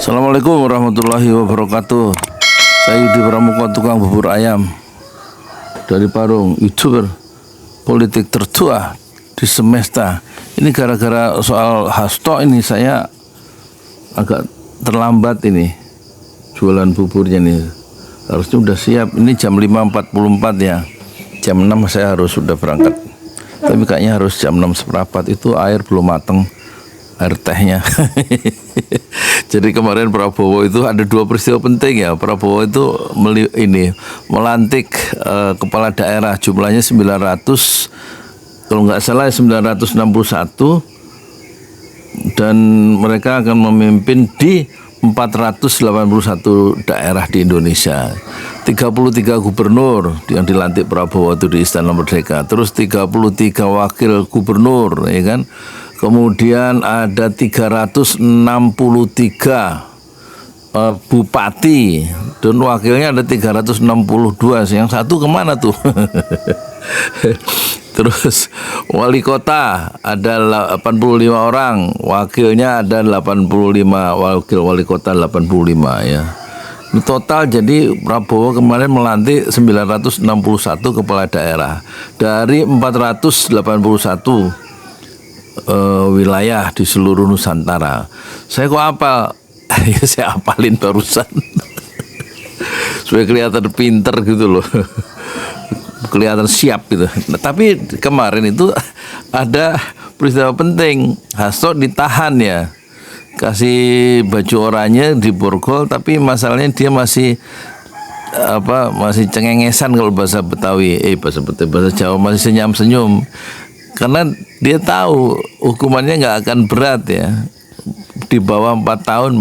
Assalamualaikum warahmatullahi wabarakatuh. Saya Yudi Pramuka, tukang bubur ayam dari Parung, YouTuber politik tertua di semesta. Ini gara-gara soal Hasto ini saya agak terlambat ini jualan buburnya nih. Harusnya udah siap. Ini jam 5.44 ya. Jam 6 saya harus sudah berangkat. Tapi kayaknya harus jam 6:15. Itu air belum mateng, air tehnya. Jadi kemarin Prabowo itu ada dua peristiwa penting ya. Prabowo itu melantik kepala daerah, jumlahnya 900, kalau nggak salah 961, dan mereka akan memimpin di 481 daerah di Indonesia. 33 gubernur yang dilantik Prabowo itu di Istana Merdeka. Terus 33 wakil gubernur, ya kan. Kemudian ada 363 bupati dan wakilnya ada 362. Yang satu kemana tuh? Terus wali kota ada 85 orang, wakilnya ada 85, wakil wali kota 85 ya. Ini total jadi Prabowo kemarin melantik 961 kepala daerah dari 481 wilayah di seluruh Nusantara. Saya kok apal? Ya saya apalin barusan supaya kelihatan pinter gitu loh, kelihatan siap gitu. Nah, tapi kemarin itu ada peristiwa penting. Hasto ditahan ya, kasih baju oranye di borgol, tapi masalahnya dia masih masih cengengesan kalau bahasa Betawi, bahasa Jawa masih senyum-senyum. Karena dia tahu hukumannya nggak akan berat ya, di bawah 4 tahun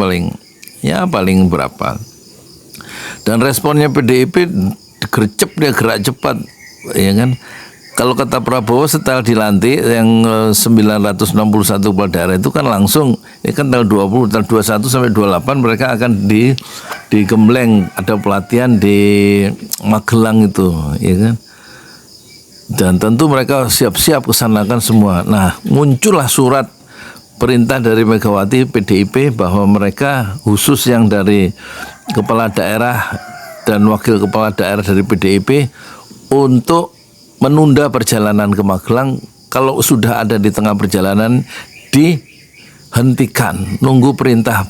paling berapa. Dan responnya PDIP gercep, dia gerak cepat, ya kan. Kalau kata Prabowo setelah dilantik yang 961 kepala daerah itu kan langsung, ya kan tanggal 20, tanggal 21 sampai 28 mereka akan di Gembleng, ada pelatihan di Magelang itu, ya kan. Dan tentu mereka siap-siap kesanakan semua. Nah, muncullah surat perintah dari Megawati PDIP bahwa mereka khusus yang dari kepala daerah dan wakil kepala daerah dari PDIP untuk menunda perjalanan ke Magelang. Kalau sudah ada di tengah perjalanan dihentikan, nunggu perintah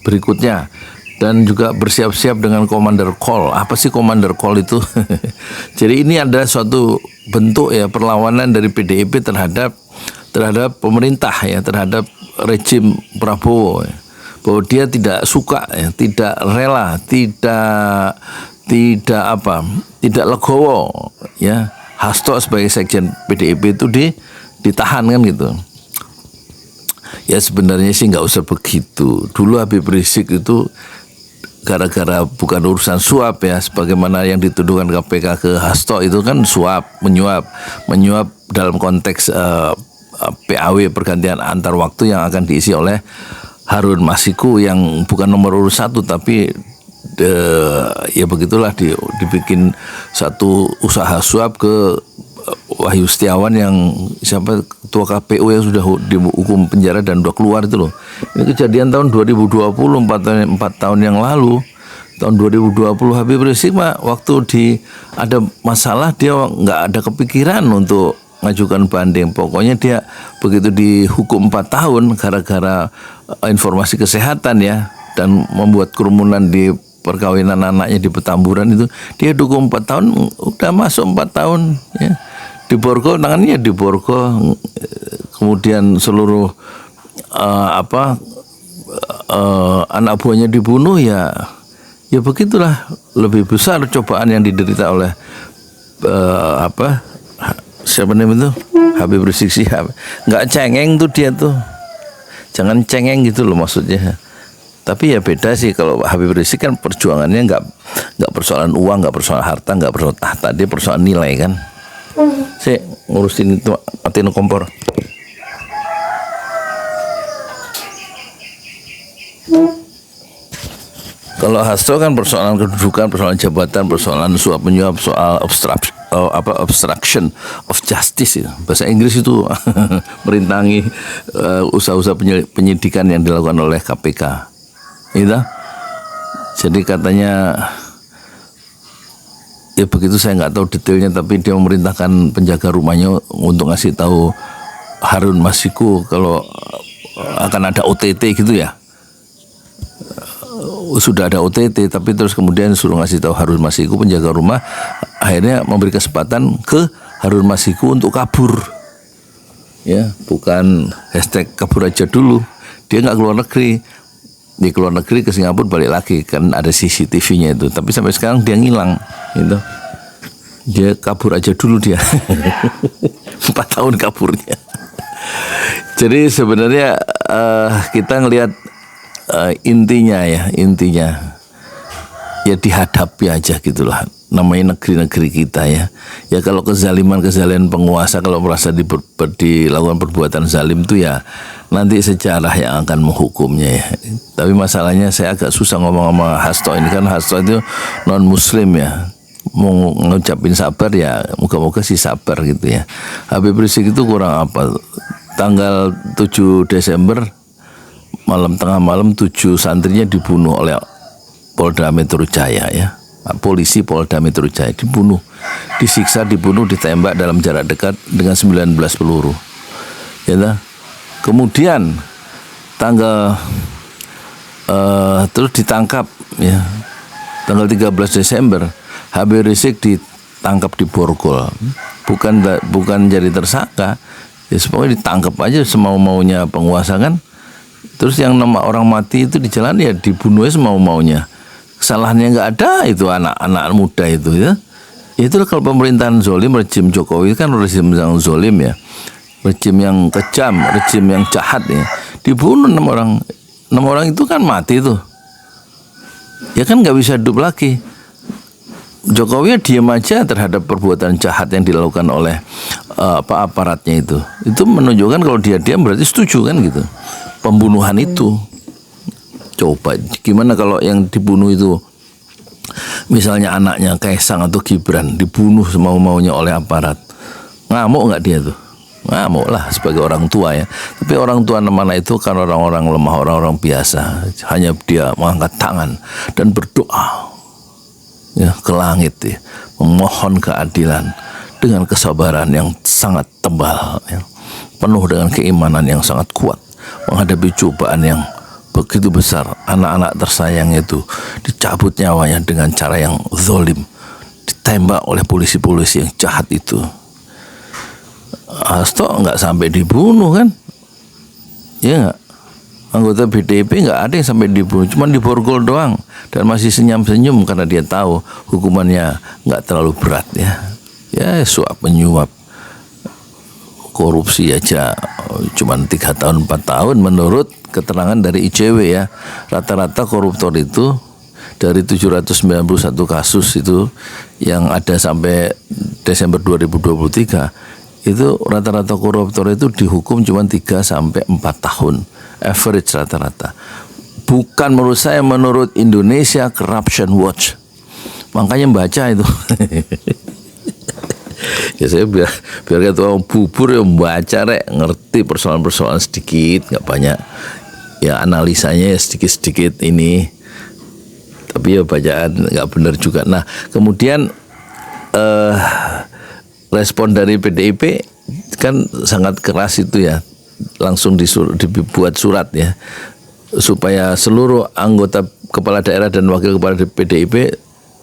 berikutnya. Dan juga bersiap-siap dengan commander call. Apa sih commander call itu? Jadi ini ada suatu bentuk ya perlawanan dari PDIP terhadap pemerintah ya, terhadap rejim Prabowo ya. Bahwa dia tidak suka ya, tidak rela, tidak legowo ya. Hasto sebagai sekjen PDIP itu ditahan kan gitu. Ya sebenarnya sih nggak usah begitu. Dulu Habib Rizik itu gara-gara bukan urusan suap ya, sebagaimana yang dituduhkan KPK ke Hasto itu kan menyuap dalam konteks PAW, pergantian antar waktu yang akan diisi oleh Harun Masiku yang bukan nomor urut 1 tapi ya begitulah dibikin satu usaha suap ke Wahyu Setiawan yang ketua KPU yang sudah dihukum penjara dan udah keluar itu loh. Ini kejadian tahun 2020, 4 tahun yang lalu. Tahun 2020 Habib Rizik waktu ada masalah dia nggak ada kepikiran untuk ngajukan banding. Pokoknya dia begitu dihukum 4 tahun gara-gara informasi kesehatan ya, dan membuat kerumunan di perkawinan anaknya di Petamburan itu, dia dukung 4 tahun, udah masuk 4 tahun ya. Di borgol, tangannya di borgol, kemudian seluruh anak buahnya dibunuh ya begitulah. Lebih besar cobaan yang diderita oleh siapa namanya itu, Habib Rizik Syihab. Nggak cengeng tuh dia tuh, jangan cengeng gitu loh maksudnya. Tapi ya beda sih, kalau Habib Rizik kan perjuangannya nggak persoalan uang, nggak persoalan harta, nggak persoalan tahta, dia persoalan nilai kan. Saya ngurusin itu, matiin kompor. Kalau Hasto kan persoalan kedudukan, persoalan jabatan, persoalan suap menyuap, soal obstruction of justice itu. Bahasa Inggris itu merintangi usaha-usaha penyidikan yang dilakukan oleh KPK. gitu. Jadi katanya ya begitu, saya nggak tahu detailnya, tapi dia memerintahkan penjaga rumahnya untuk ngasih tahu Harun Masiku kalau akan ada OTT gitu ya. Sudah ada OTT, tapi terus kemudian suruh ngasih tahu Harun Masiku, penjaga rumah akhirnya memberi kesempatan ke Harun Masiku untuk kabur. Ya, bukan hashtag kabur aja dulu. Dia nggak keluar negeri. Di keluar negeri ke Singapura balik lagi, kan ada CCTV-nya itu. Tapi sampai sekarang dia ngilang, gitu. Dia kabur aja dulu dia. 4 tahun kaburnya. Jadi sebenarnya kita ngelihat intinya ya dihadapi aja gitulah. Namanya negeri-negeri kita ya. Ya kalau kezaliman penguasa, kalau merasa dilakukan perbuatan zalim itu ya nanti sejarah yang akan menghukumnya ya. Tapi masalahnya saya agak susah ngomong sama Hasto ini, kan Hasto itu non muslim ya. Mau ngucapin sabar ya moga-moga sih sabar gitu ya. Habib Rizik itu kurang apa, tanggal 7 Desember tengah malam 7 santrinya dibunuh oleh Polda Metro Jaya ya. Polisi Polda Metro Jaya dibunuh, disiksa, dibunuh, ditembak dalam jarak dekat dengan 19 peluru. Ya, kemudian tanggal terus ditangkap ya. Tanggal 13 Desember Habib Rizik ditangkap di Borgol. Bukan jadi tersangka. Ya semuanya ditangkap aja semau-maunya penguasa kan. Terus yang nama orang mati itu di jalan ya dibunuhnya semau-maunya. Kesalahannya nggak ada itu anak-anak muda itu ya. Itu kalau pemerintahan zolim, rejim Jokowi kan rejim yang zolim ya, rejim yang kejam, rejim yang jahat ya. Dibunuh 6 orang itu kan mati tuh. Ya kan nggak bisa hidup lagi. Jokowi ya diam aja terhadap perbuatan jahat yang dilakukan oleh aparatnya itu. Itu menunjukkan kalau dia diam berarti setuju kan gitu. Pembunuhan itu. Coba gimana kalau yang dibunuh itu misalnya anaknya Kaisang atau Gibran dibunuh semau-maunya oleh aparat, ngamuk nggak dia tuh? Ngamuk lah sebagai orang tua ya. Tapi orang tua mana itu kan orang-orang lemah, orang-orang biasa. Hanya dia mengangkat tangan dan berdoa ya ke langit ya, memohon keadilan dengan kesabaran yang sangat tebal ya, penuh dengan keimanan yang sangat kuat menghadapi cobaan yang begitu besar. Anak-anak tersayang itu dicabut nyawanya dengan cara yang zalim, ditembak oleh polisi-polisi yang jahat itu. Hasto nggak sampai dibunuh kan? Ya nggak? Anggota BDIP nggak ada yang sampai dibunuh, cuma di Borgol doang, dan masih senyum-senyum karena dia tahu hukumannya nggak terlalu berat ya. Ya suap menyuap, korupsi aja cuma 3 tahun 4 tahun menurut keterangan dari ICW ya. Rata-rata koruptor itu dari 791 kasus itu yang ada sampai Desember 2023 itu rata-rata koruptor itu dihukum cuma 3 sampai 4 tahun average rata-rata. Bukan menurut saya, menurut Indonesia Corruption Watch. Makanya baca itu. Ya saya biar ketua bubur yang baca rek, ngerti persoalan-persoalan sedikit, nggak banyak ya, analisanya ya sedikit-sedikit ini, tapi ya bacaan nggak benar juga. Nah kemudian respon dari PDIP kan sangat keras itu ya, langsung dibuat surat ya supaya seluruh anggota kepala daerah dan wakil kepala PDIP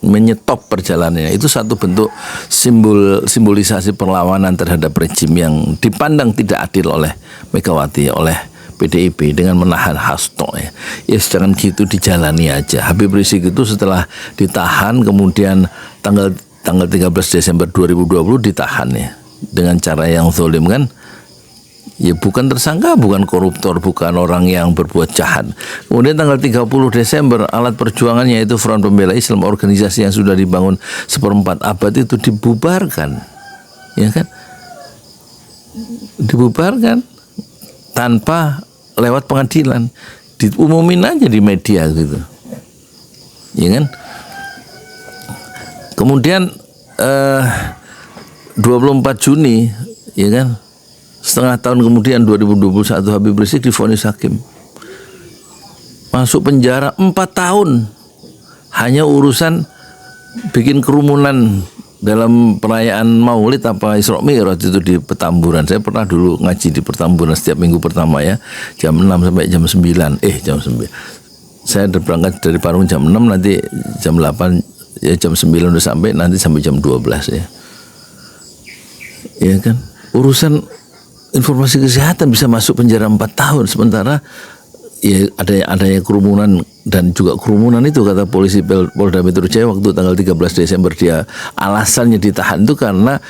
menyetop perjalanannya. Itu satu bentuk simbolisasi perlawanan terhadap rejim yang dipandang tidak adil oleh Megawati, oleh PDIP dengan menahan Hasto ya. Ya jangan gitu, dijalani aja. Habib Rizik itu setelah ditahan kemudian tanggal 13 Desember 2020 ditahan ya dengan cara yang zalim kan. Ya bukan tersangka, bukan koruptor, bukan orang yang berbuat jahat. Kemudian tanggal 30 Desember alat perjuangannya itu Front Pembela Islam, organisasi yang sudah dibangun 1/4 abad itu dibubarkan. Ya kan? Dibubarkan tanpa lewat pengadilan. Diumumin aja di media gitu. Ya kan? Kemudian 24 Juni ya kan? Setengah tahun kemudian 2021 Habib Rizik divonis hakim masuk penjara 4 tahun hanya urusan bikin kerumunan dalam perayaan Maulid apa Isra Mi'raj itu di Petamburan. Saya pernah dulu ngaji di Petamburan setiap minggu pertama ya, jam 6 sampai jam 9. Jam 9. Saya berangkat dari Parung jam 6, nanti jam 8 ya, jam 9 udah sampai, nanti sampai jam 12 ya. Ya kan? Urusan informasi kesehatan bisa masuk penjara 4 tahun, sementara ya adanya kerumunan, dan juga kerumunan itu kata polisi Polda Metro Jaya waktu tanggal 13 Desember dia alasannya ditahan itu karena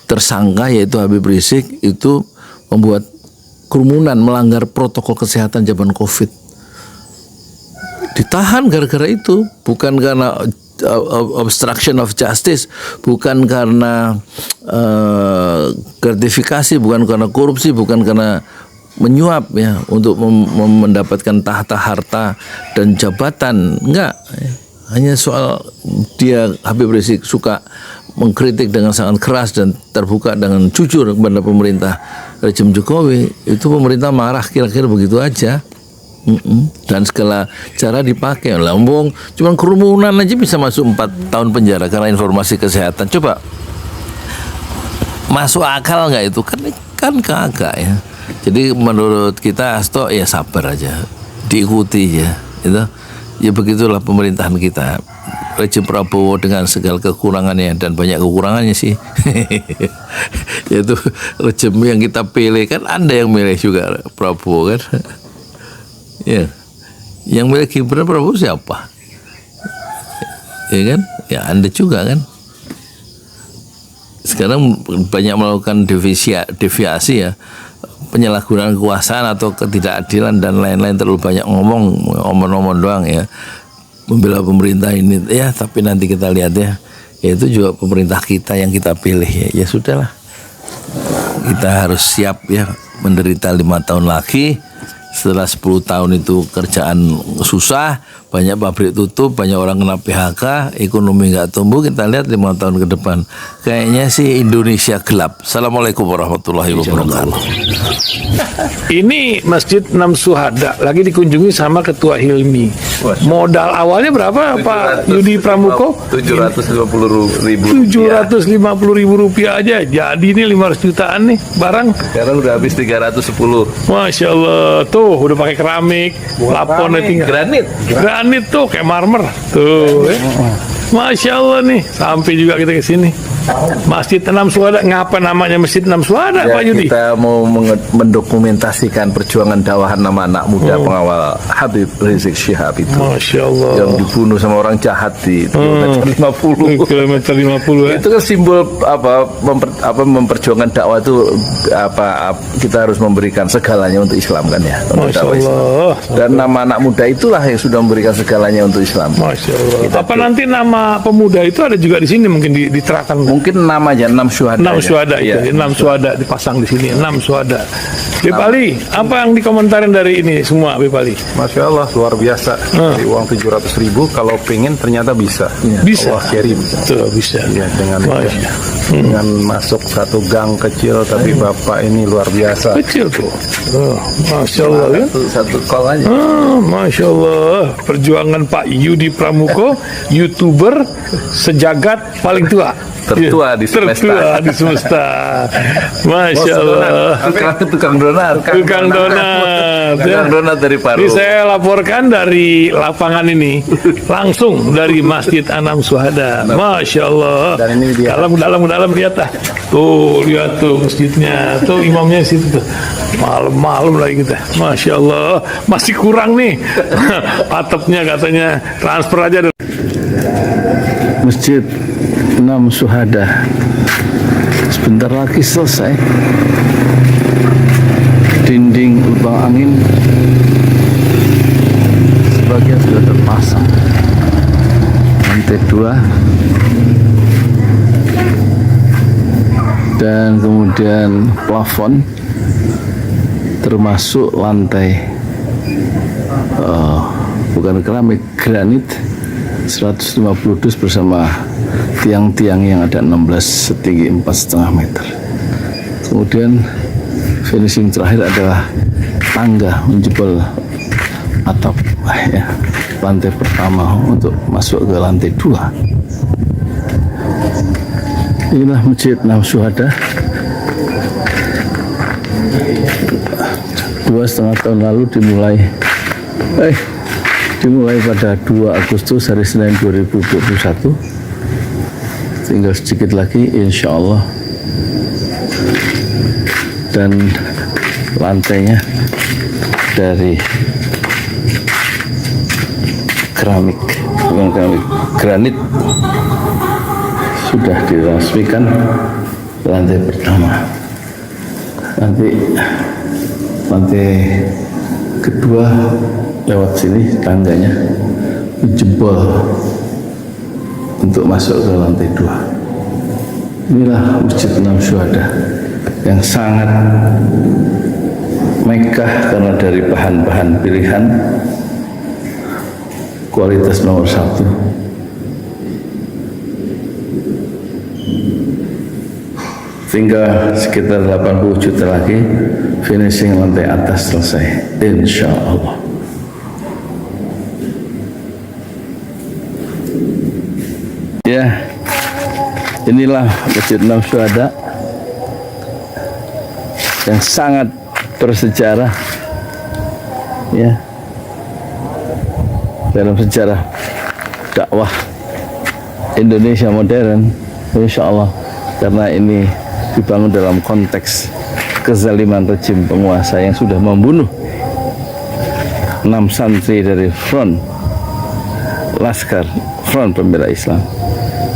tersangka yaitu Habib Rizik itu membuat kerumunan, melanggar protokol kesehatan zaman Covid. Ditahan gara-gara itu, bukan karena obstruction of justice, bukan karena gratifikasi, bukan karena korupsi, bukan karena menyuap ya untuk mendapatkan tahta, harta dan jabatan. Enggak, hanya soal dia Habib Rizik suka mengkritik dengan sangat keras dan terbuka dengan jujur kepada pemerintah rejim Jokowi. Itu pemerintah marah kira-kira begitu aja. Dan segala cara dipakai. Lambung cuman kerumunan aja bisa masuk 4 tahun penjara karena informasi kesehatan. Coba masuk akal nggak itu? Kan kagak ya. Jadi menurut kita Hasto ya sabar aja, diikuti ya, itu ya begitulah pemerintahan kita. Rejim Prabowo dengan segala kekurangannya, dan banyak kekurangannya sih. Yaitu rejim yang kita pilih, kan Anda yang milih juga Prabowo kan. Ya, yang milih Gibran Prabowo siapa? Ya kan, ya Anda juga kan. Sekarang banyak melakukan deviasi ya, penyalahgunaan kekuasaan atau ketidakadilan dan lain-lain, terlalu banyak ngomong doang ya, membela pemerintah ini ya, tapi nanti kita lihat ya, itu juga pemerintah kita yang kita pilih ya, sudahlah, kita harus siap ya menderita 5 tahun lagi. Setelah 10 tahun itu kerjaan susah, banyak pabrik tutup, banyak orang kena PHK, ekonomi nggak tumbuh. Kita lihat 5 tahun ke depan, kayaknya sih Indonesia gelap. Assalamualaikum warahmatullahi wabarakatuh. Ini Masjid 6 Syuhada lagi dikunjungi sama Ketua Hilmi. Modal awalnya berapa Pak Yudi Pramuko? 750.000 rupiah aja. Jadi ini 500 jutaan nih barang. Sekarang udah habis 310. Masya Allah, tuh udah pakai keramik, laponnya tinggal. Granit tuh kayak marmer. Tuh. Masya Allah nih, sampai juga kita ke sini. Masjid 6 Syuhada, ngapa namanya Masjid 6 Syuhada ya, Pak Yudi? Kita mau mendokumentasikan perjuangan dakwahan nama anak muda pengawal Habib Rizik Syihab itu. Masya Allah. Yang dibunuh sama orang jahat di kilometer 50. Kilometer 50 ya. Itu kan simbol memperjuangkan dakwah itu kita harus memberikan segalanya untuk Islam kan ya. Masya Allah. Dan nama anak muda itulah yang sudah memberikan segalanya untuk Islam. Masya Allah. Nanti nama pemuda itu ada juga di sini mungkin diterapkan. Mungkin namanya 6 Syuhada. 6 Syuhada ya. itu, 6 Syuhada dipasang di sini, 6 Syuhada. Bip Ali, apa yang dikomentarin dari ini semua, Bip Ali? Masya Allah, luar biasa. Dari uang 700.000, kalau pengen ternyata bisa. Bisa. Allah kirim. Tuh, bisa. Ya, dengan masuk satu gang kecil, tapi Bapak ini luar biasa. Kecil tuh. Masya Allah. Satu call aja. Masya Allah. Perjuangan Pak Yudi Pramuko, YouTuber sejagat paling tua. Tertua di semesta. Tertua di semesta. Masya Allah. Tukang donat. Tukang donat dari Paru. Ini saya laporkan dari lapangan ini, langsung dari Masjid 6 Syuhada. Masya Allah. Dan ini dia. Dalam lihat lah. Tuh lihat tuh masjidnya. Tuh imamnya situ tuh. Malam lagi kita. Masya Allah. Masih kurang nih. Atapnya katanya transfer aja dulu. Masjid 6 Syuhada sebentar lagi selesai. Dinding lubang angin sebagian sudah terpasang, lantai 2, dan kemudian plafon termasuk lantai bukan keramik, granit 150 dus bersama tiang-tiang yang ada 16 setinggi 4,5 meter. Kemudian finishing terakhir adalah tangga menjebol atap ya, lantai pertama untuk masuk ke lantai 2. Inilah Masjid Enam Syuhada. 2,5 tahun lalu dimulai pada 2 Agustus hari Senin 2021. Tinggal sedikit lagi insya Allah, dan lantainya dari keramik, bukan keramik, granit, sudah diresmikan lantai pertama. Nanti lantai kedua lewat sini tangganya jebol untuk masuk ke lantai 2. Inilah Masjid Enam Syuhada yang sangat megah karena dari bahan-bahan pilihan kualitas nomor 1. Tinggal sekitar 80 juta lagi finishing lantai atas selesai, insya Allah. Ya, inilah Masjid Enam Syuhada yang sangat bersejarah, ya, dalam sejarah dakwah Indonesia modern, insya Allah, karena ini dibangun dalam konteks kezaliman rejim penguasa yang sudah membunuh 6 santri dari front Laskar Front Pembela Islam,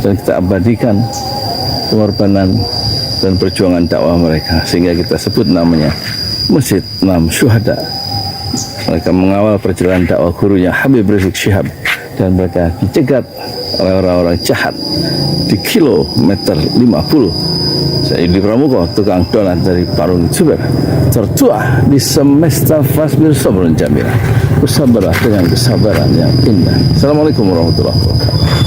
dan kita abadikan pengorbanan dan perjuangan dakwah mereka, sehingga kita sebut namanya Masjid Enam Syuhada. Mereka mengawal perjalanan dakwah gurunya Habib Rizik Syihab, dan mereka dicegat oleh orang-orang jahat di kilometer 50. Saya Yudi Pramuko, tukang donat dari Parung Juber, tertua di semesta Fasbir Sabrun Jamila. Bersabarlah dengan kesabaran yang indah. Assalamualaikum warahmatullahi wabarakatuh.